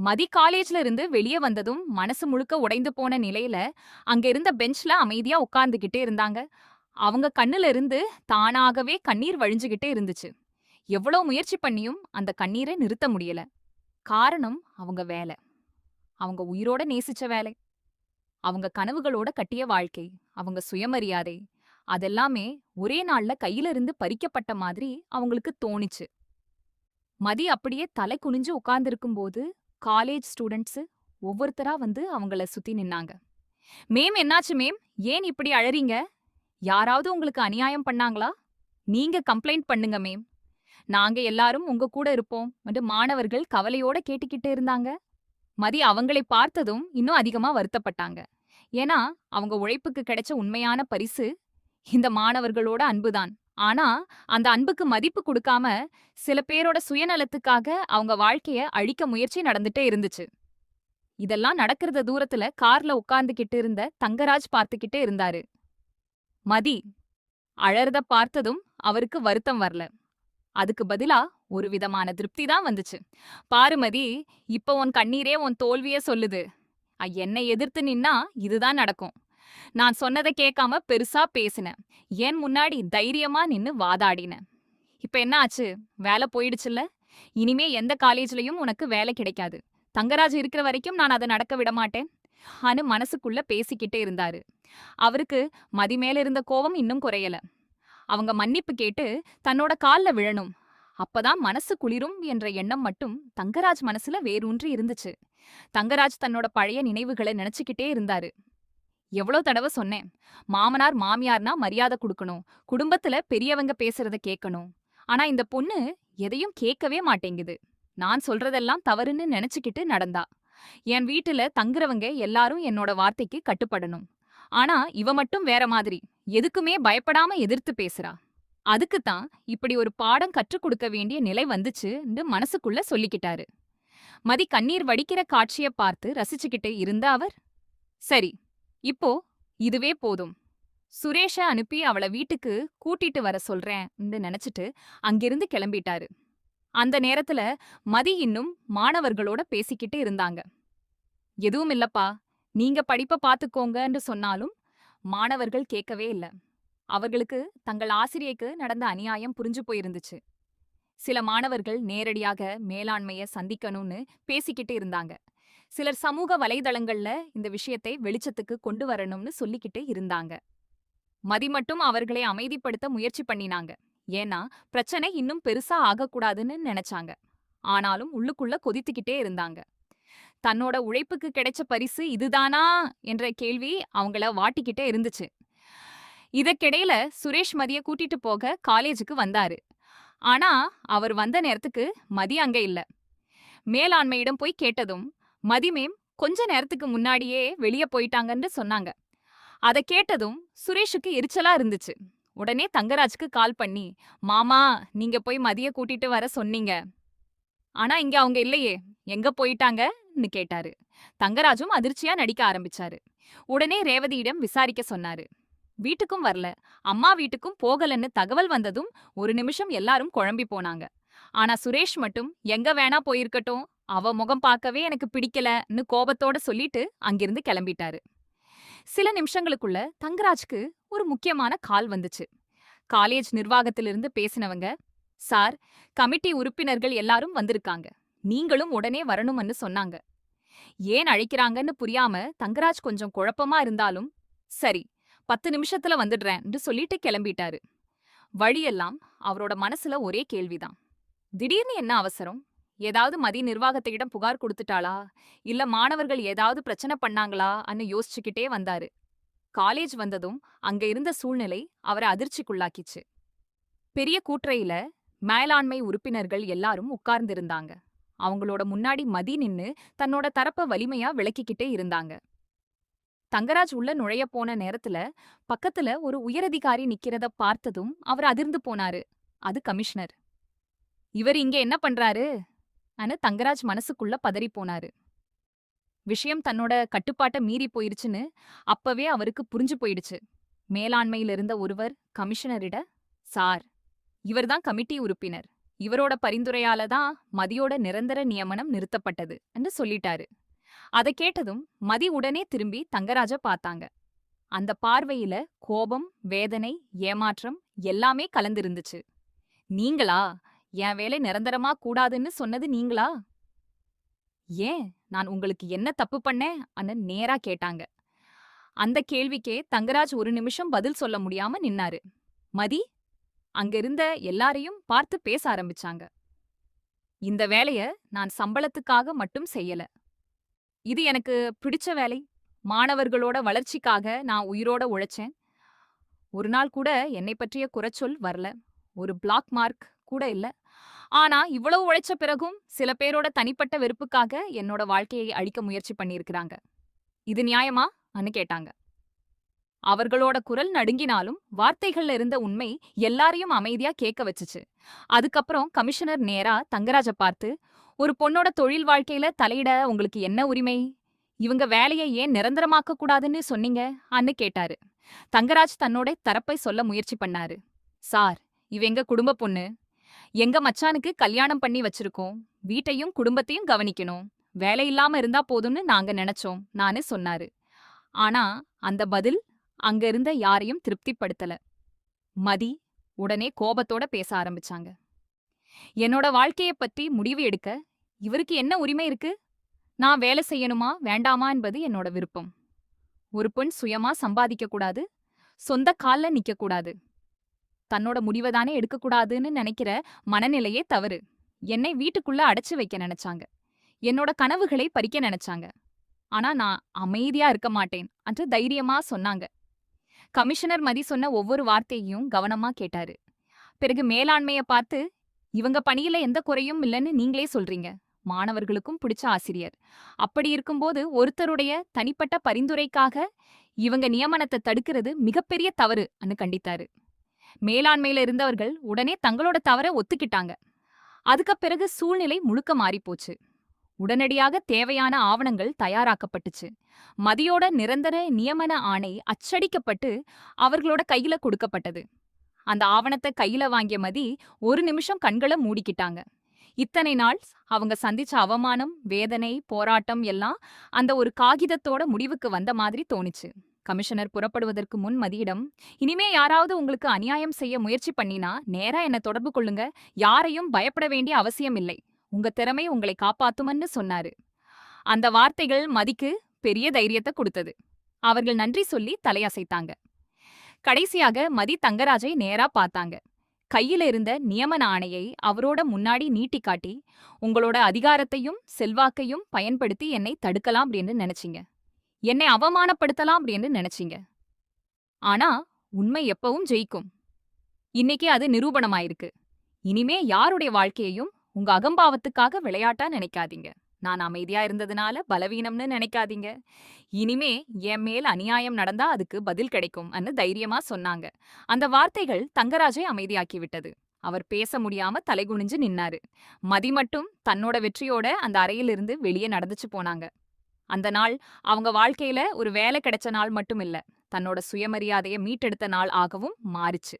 மதி காலேஜ்ல இருந்து வெளிய வந்ததும் மனசு முழுக்க உடைந்து போன நிலையில அங்க இருந்த பெஞ்ச்ல அமைதியா உட்கார்ந்துகிட்டே இருந்தாங்க. அவங்க கண்ணுல இருந்து தானாகவே கண்ணீர் வழிஞ்சுகிட்டே இருந்துச்சு. எவ்வளவு முயற்சி பண்ணியும் அந்த கண்ணீரை நிறுத்த முடியல. காரணம் அவங்க வேலை. அவங்க உயிரோட நேசிச்ச வேலை. அவங்க கனவுகளோட கட்டிய வாழ்க்கை. அவங்க சுயமரியாதை. அதெல்லாமே ஒரே நாள்ல கையில இருந்து பறிக்கப்பட்ட மாதிரி அவங்களுக்கு தோணிச்சு. மதி அப்படியே தலை குனிஞ்சு உட்கார்ந்திருக்கும்போது காலேஜ் ஸ்டூடண்ட்ஸ் ஒவ்வொருத்தரா வந்து அவங்கள சுத்தி நின்னாங்க. மேம் என்னாச்சு மேம்? ஏன் இப்படி அழறீங்க? யாராவது உங்களுக்கு அநியாயம் பண்ணாங்களா? நீங்க கம்ப்ளைண்ட் பண்ணுங்க மேம். நாங்க எல்லாரும் உங்க கூட இருப்போம் என்று மாணவர்கள் கவலையோட கேட்டுக்கிட்டே இருந்தாங்க. மதி அவங்களை பார்த்ததும் இன்னும் அதிகமா வருத்தப்பட்டாங்க. ஏன்னா அவங்க உழைப்புக்கு கிடைச்ச உண்மையான பரிசு இந்த மாணவர்களோட அன்புதான். ஆனா அந்த அன்புக்கு மதிப்பு கொடுக்காம சில பேரோட சுயநலத்துக்காக அவங்க வாழ்க்கைய அழிக்க முயற்சி நடந்துட்டே இருந்துச்சு. இதெல்லாம் நடக்கிறத தூரத்துல கார்ல உட்கார்ந்துகிட்டு இருந்த தங்கராஜ் பார்த்துக்கிட்டே இருந்தாரு. மதி அழறத பார்த்ததும் அவருக்கு வருத்தம் வரல. அதுக்கு பதிலா ஒரு விதமான திருப்தி தான் வந்துச்சு. பாரு மதி, இப்ப உன் கண்ணீரே உன் தோல்விய சொல்லுது. என்னை எதிர்த்து நின்னா இதுதான் நடக்கும். நான் சொன்னதை கேட்காம பெருசா பேசினேன். என் முன்னாடி தைரியமா நின்னு வாதாடினேன். இப்ப என்ன ஆச்சு? வேலை போயிடுச்சுல்ல? இனிமே எந்த காலேஜ்லயும் உனக்கு வேலை கிடைக்காது. தங்கராஜ் இருக்கிற வரைக்கும் நான் அதை நடக்க விட மாட்டேன். அனு மனசுக்குள்ள பேசிக்கிட்டே இருந்தாரு. அவருக்கு மதி மேல இருந்த கோவம் இன்னும் குறையல. அவங்க மன்னிப்பு கேட்டு தன்னோட கால்ல விழணும். அப்பதான் மனசு குளிரும் என்ற எண்ணம் மட்டும் தங்கராஜ் மனசுல வேரூன்றி இருந்துச்சு. தங்கராஜ் தன்னோட பழைய நினைவுகளை நினைச்சுக்கிட்டே இருந்தாரு. எவ்வளோ தடவை சொன்னேன், மாமனார் மாமியார்னா மரியாதை கொடுக்கணும், குடும்பத்துல பெரியவங்க பேசுறத கேட்கணும். ஆனா இந்த பொண்ணு எதையும் கேட்கவே மாட்டேங்குது. நான் சொல்றதெல்லாம் தவறுன்னு நினைச்சுக்கிட்டு நடந்தா. என் வீட்டுல தங்குறவங்க எல்லாரும் என்னோட வார்த்தைக்கு கட்டுப்படணும். ஆனா இவ மட்டும் வேற மாதிரி, எதுக்குமே பயப்படாம எதிர்த்து பேசுறா. அதுக்குத்தான் இப்படி ஒரு பாடம் கற்றுக் கொடுக்க வேண்டிய நிலை வந்துச்சுன்னு மனசுக்குள்ள சொல்லிக்கிட்டாரு. மதி கண்ணீர் வடிக்கிற காட்சிய பார்த்து ரசிச்சுக்கிட்டே இருந்த அவர், சரி இப்போ இதுவே போதும், சுரேஷ அனுப்பி அவள வீட்டுக்கு கூட்டிட்டு வர சொல்றேன்னு நினைச்சிட்டு அங்கிருந்து கிளம்பிட்டாரு. அந்த நேரத்துல மதி இன்னும் மாணவர்களோட பேசிக்கிட்டு இருந்தாங்க. எதுவும் இல்லப்பா, நீங்க படிப்ப பாத்துக்கோங்கன்னு சொன்னாலும் மாணவர்கள் கேட்கவே இல்ல. அவர்களுக்கு தங்கள் ஆசிரியைக்கு நடந்த அநியாயம் புரிஞ்சு போயிருந்துச்சு. சில மாணவர்கள் நேரடியாக மேலாண்மைய சந்திக்கணும்னு பேசிக்கிட்டு இருந்தாங்க. சிலர் சமூக வலைதளங்கள்ல இந்த விஷயத்தை வெளிச்சத்துக்கு கொண்டு வரணும்னு சொல்லிக்கிட்டே இருந்தாங்க. மதி மட்டும் அவர்களை அமைதிப்படுத்த முயற்சி பண்ணினாங்க. ஏன்னா பிரச்சனை இன்னும் பெருசா ஆகக்கூடாதுன்னு நினைச்சாங்க. ஆனாலும் உள்ளுக்குள்ள கொதித்துக்கிட்டே இருந்தாங்க. தன்னோட உழைப்புக்கு கிடைச்ச பரிசு இதுதானா என்ற கேள்வி அவங்கள வாட்டிக்கிட்டே இருந்துச்சு. இதற்கிடையில சுரேஷ் மதிய கூட்டிட்டு போக காலேஜுக்கு வந்தாரு. ஆனா அவர் வந்த நேரத்துக்கு மதி அங்க இல்ல. மேலாண்மையிடம் போய் கேட்டதும் மதி மேம் கொஞ்ச நேரத்துக்கு முன்னாடியே வெளிய போயிட்டாங்கன்னு சொன்னாங்க. அத கேட்டதும் சுரேஷுக்கு எரிச்சலா இருந்துச்சு. உடனே தங்கராஜ்க்கு கால் பண்ணி, மாமா நீங்க போய் மதிய கூட்டிட்டு வர சொன்னீங்க. ஆனா இங்க அவங்க இல்லையே, எங்க போயிட்டாங்கன்னு கேட்டாரு. தங்கராஜும் அதிர்ச்சியா நடிக்க ஆரம்பிச்சாரு. உடனே ரேவதியிடம் விசாரிக்க சொன்னாரு. வீட்டுக்கும் வரல, அம்மா வீட்டுக்கும் போகலன்னு தகவல் வந்ததும் ஒரு நிமிஷம் எல்லாரும் குழம்பி போனாங்க. ஆனா சுரேஷ் மட்டும் எங்க வேணா போயிருக்கட்டும், அவ முகம் பார்க்கவே எனக்கு பிடிக்கலன்னு கோபத்தோட சொல்லிட்டு அங்கிருந்து கிளம்பிட்டாரு. சில நிமிஷங்களுக்குள்ள தங்கராஜ்க்கு ஒரு முக்கியமான கால் வந்துச்சு. காலேஜ் நிர்வாகத்திலிருந்து பேசினவங்க, சார், கமிட்டி உறுப்பினர்கள் எல்லாரும் வந்திருக்காங்க, நீங்களும் உடனே வரணும்னு சொன்னாங்க. ஏன் அழைக்கிறாங்கன்னு புரியாம தங்கராஜ் கொஞ்சம் குழப்பமா இருந்தாலும், சரி 10 நிமிஷத்துல வந்துடுறேன்னு சொல்லிட்டு கிளம்பிட்டாரு. வழியெல்லாம் அவரோட மனசுல ஒரே கேள்விதான். திடீர்னு என்ன அவசரம்? ஏதாவது மதி நிர்வாகத்திடம் புகார் கொடுத்துட்டாளா? இல்ல மாணவர்கள் ஏதாவது பிரச்சனை பண்ணாங்களான்னு யோசிச்சுக்கிட்டே வந்தாரு. காலேஜ் வந்ததும் அங்க இருந்த சூழ்நிலை அவரை அதிர்ச்சிக்குள்ளாக்கிச்சு. பெரிய கூற்றையில மேலாண்மை உறுப்பினர்கள் எல்லாரும் உட்கார்ந்திருந்தாங்க. அவங்களோட முன்னாடி மதி நின்னு தன்னோட தரப்ப வலிமையா விளக்கிக்கிட்டே இருந்தாங்க. தங்கராஜ் உள்ள நுழைய போன நேரத்துல பக்கத்துல ஒரு உயரதிகாரி நிக்கிறத பார்த்ததும் அவர் அதிர்ந்து போனாரு. அது கமிஷனர். இவர் இங்க என்ன பண்றாரு? தங்கராஜ் மனசுக்குள்ள பதறி போனாரு. விஷயம் தன்னோட கட்டுப்பாட்ட மீறி போயிருச்சுன்னு அப்பவே அவருக்கு புரிஞ்சு போயிடுச்சு. மேலாண்மையில இருந்த ஒருவர் கமிஷனரிட, சார், இவர்தான் கமிட்டி உறுப்பினர், இவரோட பரிந்துரையால தான் மதியோட நிரந்தர நியமனம் நிறுத்தப்பட்டது என்று சொல்லிட்டாரு. அத கேட்டதும் மதி உடனே திரும்பி தங்கராஜ பார்த்தாங்க. அந்த பார்வையில கோபம், வேதனை, ஏமாற்றம் எல்லாமே கலந்திருந்துச்சு. நீங்களா? என் வேலை நிரந்தரமா கூடாதுன்னு சொன்னது நீங்களா? ஏன்? நான் உங்களுக்கு என்ன தப்பு பண்ணேன்? அன்னு நேரா கேட்டாங்க. அந்த கேள்விக்கே தங்கராஜ் ஒரு நிமிஷம் பதில் சொல்ல முடியாம நின்னாரு. மதி அங்க இருந்த எல்லாரையும் பார்த்து பேச ஆரம்பிச்சாங்க. இந்த வேலைய நான் சம்பளத்துக்காக மட்டும் செய்யல. இது எனக்கு பிடிச்ச வேலை. மாணவர்களோட வளர்ச்சிக்காக நான் உயிரோட உழைச்சேன். ஒரு நாள் கூட என்னை பற்றிய குறைச்சொல் வரல. ஒரு பிளாக் மார்க் கூட இல்ல. ஆனா இவ்வளவு உழைச்ச பிறகும் சில பேரோட தனிப்பட்ட வெறுப்புக்காக என்னோட வாழ்க்கையை அழிக்க முயற்சி பண்ணியிருக்கிறாங்க. இது நியாயமா? அன்னு கேட்டாங்க. அவர்களோட குரல் நடுங்கினாலும் வார்த்தைகள்ல இருந்த உண்மை எல்லாரையும் அமைதியா கேட்க வச்சுச்சு. அதுக்கப்புறம் கமிஷனர் நேரா தங்கராஜ பார்த்து, ஒரு பொண்ணோட தொழில் வாழ்க்கையில தலையிட உங்களுக்கு என்ன உரிமை? இவங்க வேலைய ஏன் நிரந்தரமாக்க கூடாதுன்னு சொன்னீங்க? அன்னு கேட்டாரு. தங்கராஜ் தன்னோட தரப்பை சொல்ல முயற்சி பண்ணாரு. சார், இவ எங்க குடும்ப பொண்ணு. எங்க மச்சானுக்கு கல்யாணம் பண்ணி வச்சிருக்கோம். வீட்டையும் குடும்பத்தையும் கவனிக்கணும். வேலை இல்லாம இருந்தா போதும்னு நாங்க நினைச்சோம் நானு சொன்னாரு. ஆனா அந்த பதில் அங்க இருந்த யாரையும் திருப்திப்படுத்தல. மதி உடனே கோபத்தோட பேச ஆரம்பிச்சாங்க. என்னோட வாழ்க்கைய பத்தி முடிவு எடுக்க இவருக்கு என்ன உரிமை இருக்கு? நான் வேலை செய்யணுமா வேண்டாமா என்பது என்னோட விருப்பம். ஒரு பெண் சுயமா சம்பாதிக்க கூடாது, சொந்த கால்ல நிக்க கூடாது. தன்னோட முடிவை தானே எடுக்கக்கூடாதுன்னு நினைக்கிற மனநிலையே தவறு. என்னை வீட்டுக்குள்ள அடைச்சு வைக்க நினைச்சாங்க. என்னோட கனவுகளை பறிக்க நினைச்சாங்க. ஆனா நான் அமைதியா இருக்க மாட்டேன் என்று தைரியமா சொன்னாங்க. கமிஷனர் மதி சொன்ன ஒவ்வொரு வார்த்தையையும் கவனமா கேட்டாரு. பிறகு மேலாண்மைய பார்த்து, இவங்க பணியில எந்த குறையும் இல்லைன்னு நீங்களே சொல்றீங்க. மாணவர்களுக்கும் பிடிச்ச ஆசிரியர். அப்படி இருக்கும்போது ஒருத்தருடைய தனிப்பட்ட பரிந்துரைக்காக இவங்க நியமனத்தை தடுக்கிறது மிகப்பெரிய தவறு அன்னு கண்டித்தாரு. மேலாண்மையில இருந்தவர்கள் உடனே தங்களோட தவற ஒத்துக்கிட்டாங்க. அதுக்கு பிறகு சூழ்நிலை முழுக்க மாறிப்போச்சு. உடனடியாக தேவையான ஆவணங்கள் தயாராக்கப்பட்டுச்சு. மதியோட நிரந்தர நியமன ஆணை அச்சடிக்கப்பட்டு அவர்களோட கையில கொடுக்கப்பட்டது. அந்த ஆவணத்தை கையில வாங்கிய மதி ஒரு நிமிஷம் கண்களை மூடிக்கிட்டாங்க. இத்தனை நாள் அவங்க சந்திச்ச அவமானம், வேதனை, போராட்டம் எல்லாம் அந்த ஒரு காகிதத்தோட முடிவுக்கு வந்த மாதிரி தோணுச்சு. கமிஷனர் புறப்படுவதற்கு முன் மதியிடம், இனிமே யாராவது உங்களுக்கு அநியாயம் செய்ய முயற்சி பண்ணினா நேரா என்ன தொடர்பு கொள்ளுங்க. யாரையும் பயப்பட வேண்டிய அவசியம் இல்லை. உங்க திறமை உங்களை காப்பாத்துமன்னு சொன்னாரு. அந்த வார்த்தைகள் மதிக்கு பெரிய தைரியத்தை கொடுத்தது. அவர்கள் நன்றி சொல்லி தலையசைத்தாங்க. கடைசியாக மதி தங்கராஜை நேரா பார்த்தாங்க. கையில இருந்த நியமன ஆணையை அவரோட முன்னாடி நீட்டி காட்டி, உங்களோட அதிகாரத்தையும் செல்வாக்கையும் பயன்படுத்தி என்னை தடுக்கலாம் அப்படின்னு நினைச்சீங்க. என்னை அவமானப்படுத்தலாம் அப்படின்னு நினைச்சீங்க. ஆனா உண்மை எப்பவும் ஜெயிக்கும். இன்னைக்கு அது நிரூபணமாயிருக்கு. இனிமே யாருடைய வாழ்க்கையையும் உங்க அகம்பாவத்துக்காக விளையாட்டா நினைக்காதீங்க. நான் அமைதியா இருந்ததுனால பலவீனம்னு நினைக்காதீங்க. இனிமே என் மேல் அநியாயம் நடந்தா அதுக்கு பதில் கிடைக்கும் அன்னு தைரியமா சொன்னாங்க. அந்த வார்த்தைகள் தங்கராஜை அமைதியாக்கி விட்டது. அவர் பேச முடியாம தலைகுனிஞ்சு நின்னாரு. மதி மட்டும் தன்னோட வெற்றியோட அந்த அறையிலிருந்து வெளியே நடந்துச்சு போனாங்க. அந்த நாள் அவங்க வாழ்க்கையில ஒரு வேலை கிடைச்ச நாள் மட்டும் இல்ல, தன்னோட சுயமரியாதையை மீட்டெடுத்த நாள் ஆகவும் மாறிச்சு.